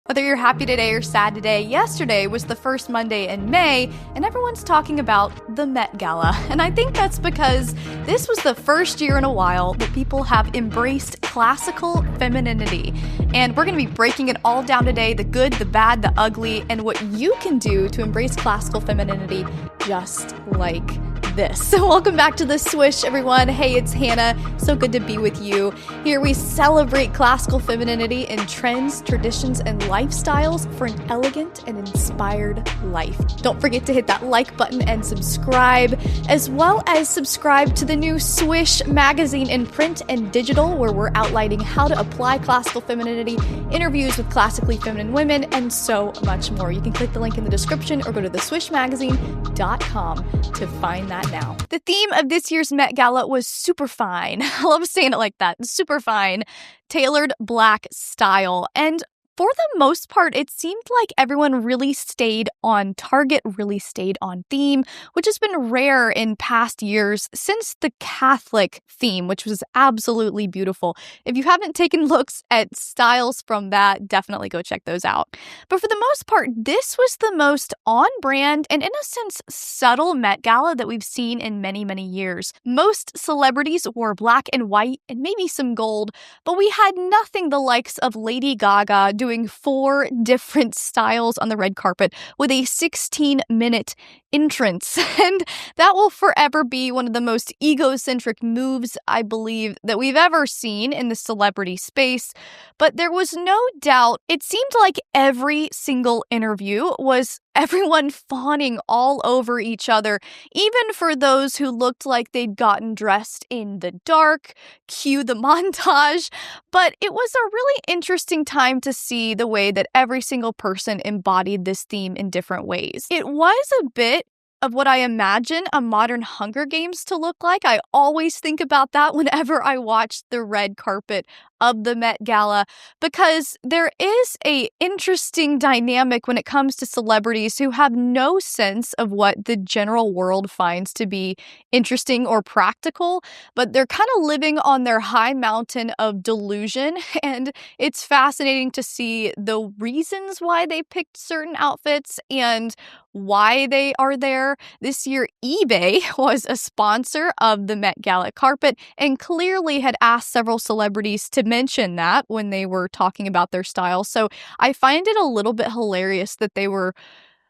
Whether you're happy today or sad today, yesterday was the first Monday in May, and everyone's talking about the Met Gala. And I think that's because this was the first year in a while that people have embraced classical femininity. And we're going to be breaking it all down today, the good, the bad, the ugly, and what you can do to embrace classical femininity just like this. So welcome back to the Swish, everyone. Hey, it's Hannah. So good to be with you. Here we celebrate classical femininity in trends, traditions, and lifestyles for an elegant and inspired life. Don't forget to hit that like button and subscribe, as well as subscribe to the new Swish magazine in print and digital, where we're outlining how to apply classical femininity, interviews with classically feminine women, and so much more. You can click the link in the description or go to theswishmagazine.com to find that now. The theme of this year's Met Gala was super fine. I love saying it like that. Super fine. Tailored black style. And for the most part, it seemed like everyone really stayed on target, really stayed on theme, which has been rare in past years since the Catholic theme, which was absolutely beautiful. If you haven't taken looks at styles from that, definitely go check those out. But for the most part, this was the most on-brand and, in a sense, subtle Met Gala that we've seen in many, many years. Most celebrities wore black and white and maybe some gold, but we had nothing the likes of Lady Gaga doing 4 different styles on the red carpet with a 16-minute entrance. And that will forever be one of the most egocentric moves, I believe, that we've ever seen in the celebrity space. But there was no doubt, it seemed like every single interview was everyone fawning all over each other, even for those who looked like they'd gotten dressed in the dark. Cue the montage. But it was a really interesting time to see the way that every single person embodied this theme in different ways. It was a bit of what I imagine a modern Hunger Games to look like. I always think about that whenever I watch the red carpet of the Met Gala, because there is a interesting dynamic when it comes to celebrities who have no sense of what the general world finds to be interesting or practical, but they're kind of living on their high mountain of delusion, and it's fascinating to see the reasons why they picked certain outfits and why they are there. This year, eBay was a sponsor of the Met Gala carpet and clearly had asked several celebrities to mention that when they were talking about their style. So I find it a little bit hilarious that they were,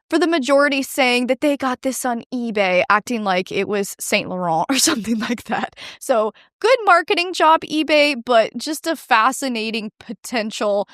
for the majority, saying that they got this on eBay, acting like it was Saint Laurent or something like that. So good marketing job, eBay, but just a fascinating potential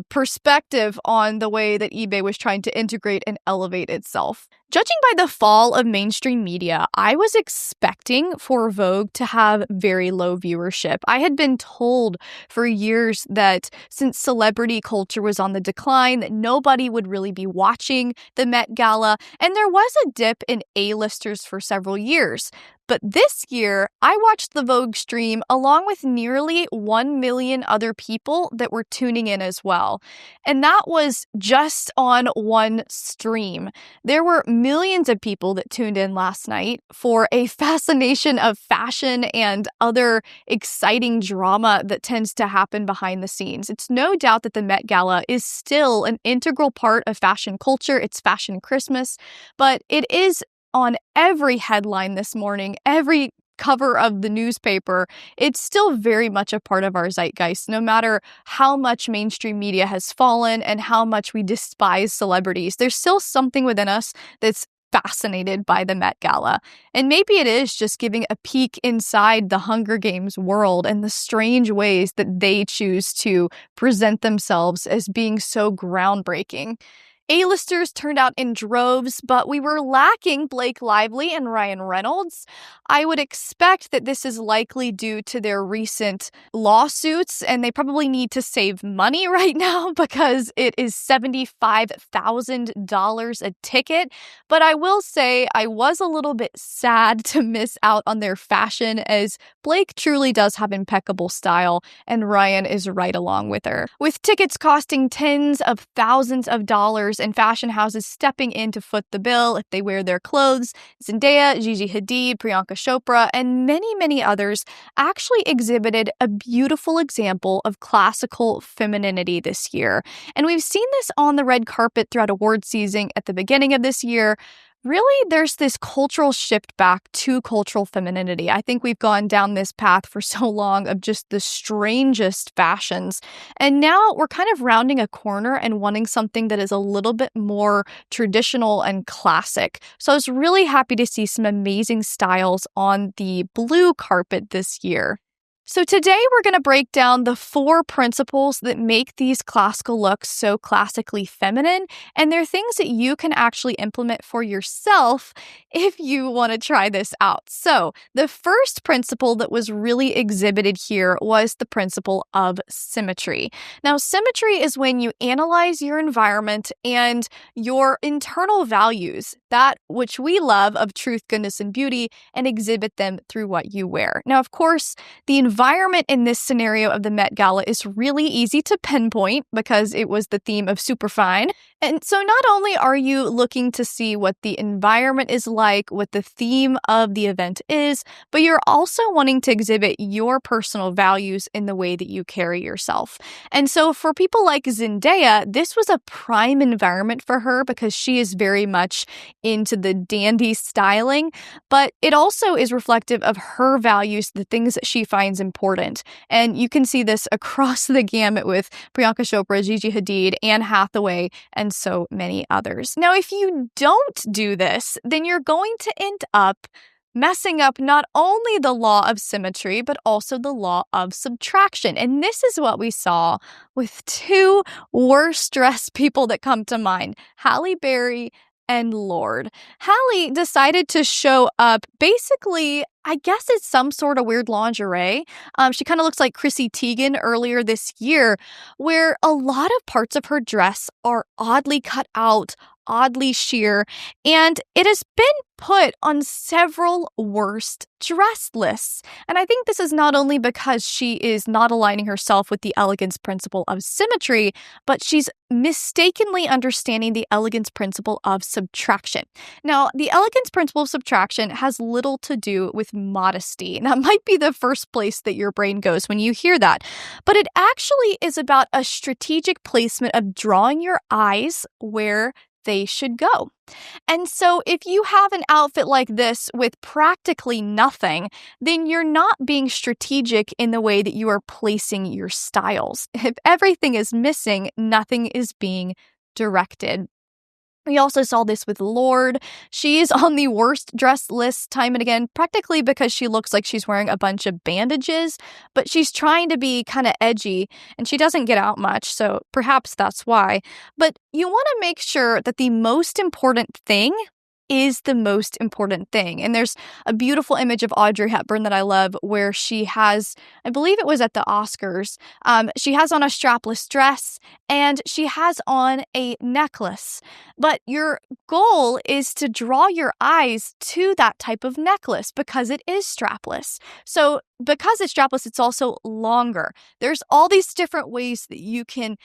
perspective on the way that eBay was trying to integrate and elevate itself. Judging by the fall of mainstream media, I was expecting for Vogue to have very low viewership. I had been told for years that since celebrity culture was on the decline, that nobody would really be watching the Met Gala, and there was a dip in A-listers for several years. But this year, I watched the Vogue stream along with nearly 1 million other people that were tuning in as well. And that was just on one stream. There were millions of people that tuned in last night for a fascination of fashion and other exciting drama that tends to happen behind the scenes. It's no doubt that the Met Gala is still an integral part of fashion culture. It's Fashion Christmas, but it is on every headline this morning, every cover of the newspaper. It's still very much a part of our zeitgeist, no matter how much mainstream media has fallen and how much we despise celebrities. There's still something within us that's fascinated by the Met Gala. And maybe it is just giving a peek inside the Hunger Games world and the strange ways that they choose to present themselves as being so groundbreaking. A-listers turned out in droves, but we were lacking Blake Lively and Ryan Reynolds. I would expect that this is likely due to their recent lawsuits, and they probably need to save money right now because it is $75,000 a ticket. But I will say I was a little bit sad to miss out on their fashion, as Blake truly does have impeccable style, and Ryan is right along with her. With tickets costing tens of thousands of dollars, stars and fashion houses stepping in to foot the bill if they wear their clothes. Zendaya, Gigi Hadid, Priyanka Chopra, and many, many others actually exhibited a beautiful example of classical femininity this year. And we've seen this on the red carpet throughout award season at the beginning of this year. Really, there's this cultural shift back to cultural femininity. I think we've gone down this path for so long of just the strangest fashions. And now we're kind of rounding a corner and wanting something that is a little bit more traditional and classic. So I was really happy to see some amazing styles on the blue carpet this year. So today we're going to break down the 4 principles that make these classical looks so classically feminine, and they're things that you can actually implement for yourself if you want to try this out. So the first principle that was really exhibited here was the principle of symmetry. Now, symmetry is when you analyze your environment and your internal values, that which we love of truth, goodness, and beauty, and exhibit them through what you wear. Now, of course, the environment in this scenario of the Met Gala is really easy to pinpoint because it was the theme of Superfine. And so not only are you looking to see what the environment is like, what the theme of the event is, but you're also wanting to exhibit your personal values in the way that you carry yourself. And so for people like Zendaya, this was a prime environment for her because she is very much into the dandy styling, but it also is reflective of her values, the things that she finds important. And you can see this across the gamut with Priyanka Chopra, Gigi Hadid, Anne Hathaway, and so many others. Now, if you don't do this, then you're going to end up messing up not only the law of symmetry, but also the law of subtraction. And this is what we saw with 2 worst dressed people that come to mind, Halle Berry and Lorde. Halle decided to show up basically, I guess it's some sort of weird lingerie. She kind of looks like Chrissy Teigen earlier this year, where a lot of parts of her dress are oddly cut out, oddly sheer, and it has been put on several worst dressed lists. And I think this is not only because she is not aligning herself with the elegance principle of symmetry, but she's mistakenly understanding the elegance principle of subtraction. Now, the elegance principle of subtraction has little to do with modesty. And that might be the first place that your brain goes when you hear that. But it actually is about a strategic placement of drawing your eyes where they should go. And so if you have an outfit like this with practically nothing, then you're not being strategic in the way that you are placing your styles. If everything is missing, nothing is being directed. We also saw this with Lorde. She is on the worst dressed list time and again, practically because she looks like she's wearing a bunch of bandages, but she's trying to be kind of edgy and she doesn't get out much, so perhaps that's why. But you want to make sure that the most important thing is the most important thing. And there's a beautiful image of Audrey Hepburn that I love where she has, I believe it was at the Oscars, she has on a strapless dress and she has on a necklace. But your goal is to draw your eyes to that type of necklace because it is strapless. So because it's strapless, it's also longer. There's all these different ways that you can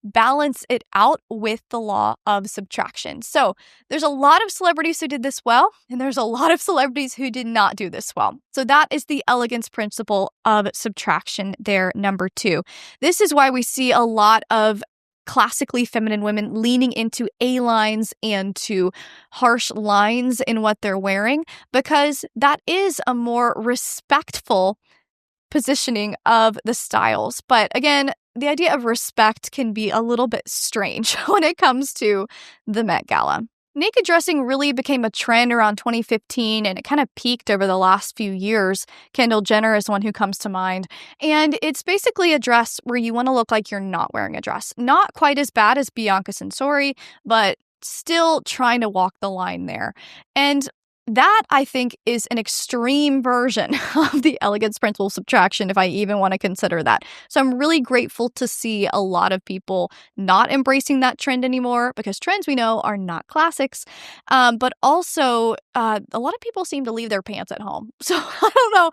balance it out with the law of subtraction. So there's a lot of celebrities who did this well, and there's a lot of celebrities who did not do this well. So that is the elegance principle of subtraction there, number 2. This is why we see a lot of classically feminine women leaning into A-lines and to harsh lines in what they're wearing, because that is a more respectful positioning of the styles. But again, the idea of respect can be a little bit strange when it comes to the Met Gala. Naked dressing really became a trend around 2015, and it kind of peaked over the last few years. Kendall Jenner is one who comes to mind. And it's basically a dress where you want to look like you're not wearing a dress. Not quite as bad as Bianca Censori, but still trying to walk the line there. And that, I think, is an extreme version of the elegance principle of subtraction, if I even want to consider that. So I'm really grateful to see a lot of people not embracing that trend anymore, because trends we know are not classics. But also, a lot of people seem to leave their pants at home. So I don't know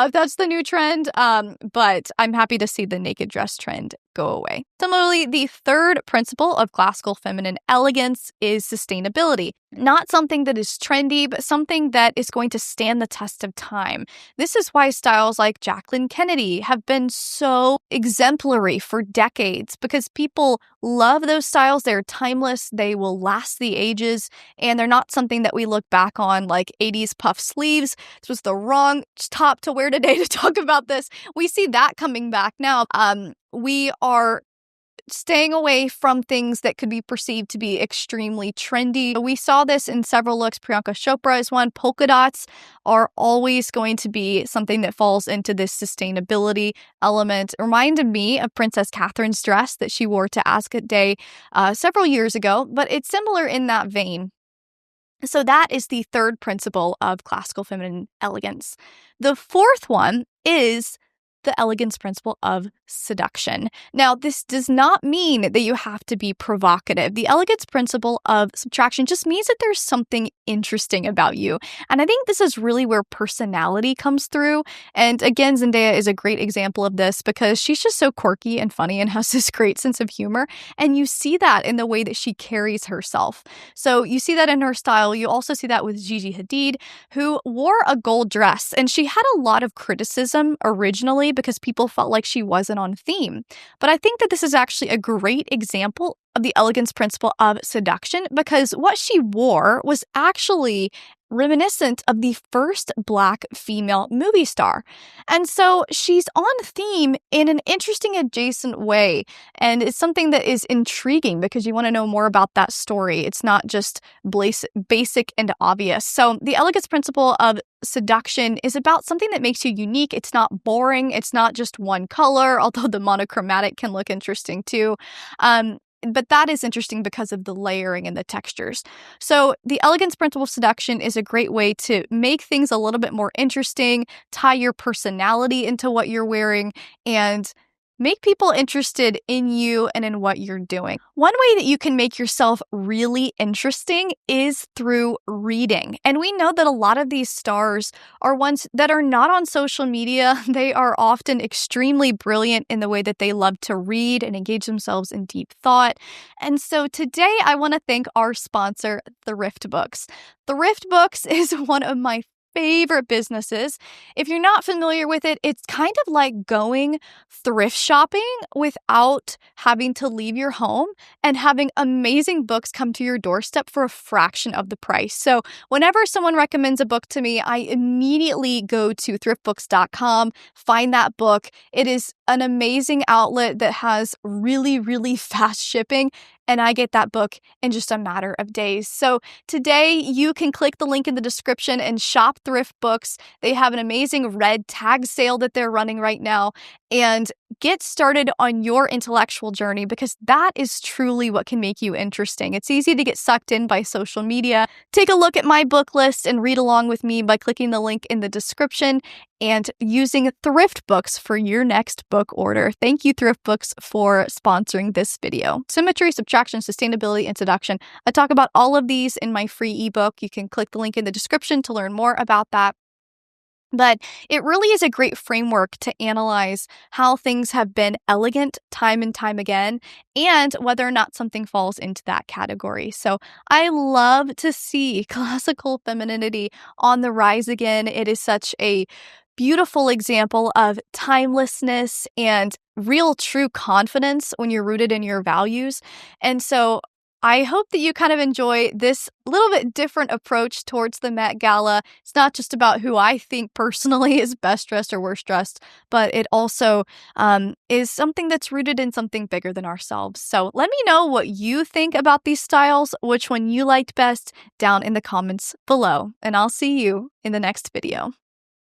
if that's the new trend, but I'm happy to see the naked dress trend go go away. Similarly, the third principle of classical feminine elegance is sustainability. Not something that is trendy, but something that is going to stand the test of time. This is why styles like Jacqueline Kennedy have been so exemplary for decades, because people love those styles. They're timeless, they will last the ages, and they're not something that we look back on like 80s puff sleeves. This was the wrong top to wear today to talk about this. We see that coming back now. We are staying away from things that could be perceived to be extremely trendy. We saw this in several looks. Priyanka Chopra is one. Polka dots are always going to be something that falls into this sustainability element. It reminded me of Princess Catherine's dress that she wore to Ascot Day several years ago, but it's similar in that vein. So that is the third principle of classical feminine elegance. The fourth one is the elegance principle of seduction. Now, this does not mean that you have to be provocative. The elegance principle of subtraction just means that there's something interesting about you. And I think this is really where personality comes through. And again, Zendaya is a great example of this because she's just so quirky and funny and has this great sense of humor. And you see that in the way that she carries herself. So you see that in her style. You also see that with Gigi Hadid, who wore a gold dress. And she had a lot of criticism originally because people felt like she wasn't on theme. But I think that this is actually a great example of the elegance principle of seduction because what she wore was actually reminiscent of the first Black female movie star. And so she's on theme in an interesting adjacent way. And it's something that is intriguing because you want to know more about that story. It's not just basic and obvious. So the elegance principle of seduction is about something that makes you unique. It's not boring. It's not just one color, although the monochromatic can look interesting too. But that is interesting because of the layering and the textures. So the elegance principle of seduction is a great way to make things a little bit more interesting, tie your personality into what you're wearing, and make people interested in you and in what you're doing. One way that you can make yourself really interesting is through reading. And we know that a lot of these stars are ones that are not on social media. They are often extremely brilliant in the way that they love to read and engage themselves in deep thought. And so today I want to thank our sponsor, Thrift Books. Thrift Books is one of my favorite businesses. If you're not familiar with it, it's kind of like going thrift shopping without having to leave your home and having amazing books come to your doorstep for a fraction of the price. So whenever someone recommends a book to me, I immediately go to thriftbooks.com, find that book. It is an amazing outlet that has really, really fast shipping, and I get that book in just a matter of days. So today you can click the link in the description and shop Thrift Books. They have an amazing red tag sale that they're running right now, and get started on your intellectual journey because that is truly what can make you interesting. It's easy to get sucked in by social media. Take a look at my book list and read along with me by clicking the link in the description and using Thrift Books for your next book order. Thank you, Thrift Books, for sponsoring this video. Symmetry, subtraction, sustainability, and seduction. I talk about all of these in my free ebook. You can click the link in the description to learn more about that. But it really is a great framework to analyze how things have been elegant time and time again and whether or not something falls into that category. So I love to see classical femininity on the rise again. It is such a beautiful example of timelessness and real true confidence when you're rooted in your values. And so I hope that you kind of enjoy this little bit different approach towards the Met Gala. It's not just about who I think personally is best dressed or worst dressed, but it also is something that's rooted in something bigger than ourselves. So let me know what you think about these styles, which one you liked best down in the comments below, and I'll see you in the next video.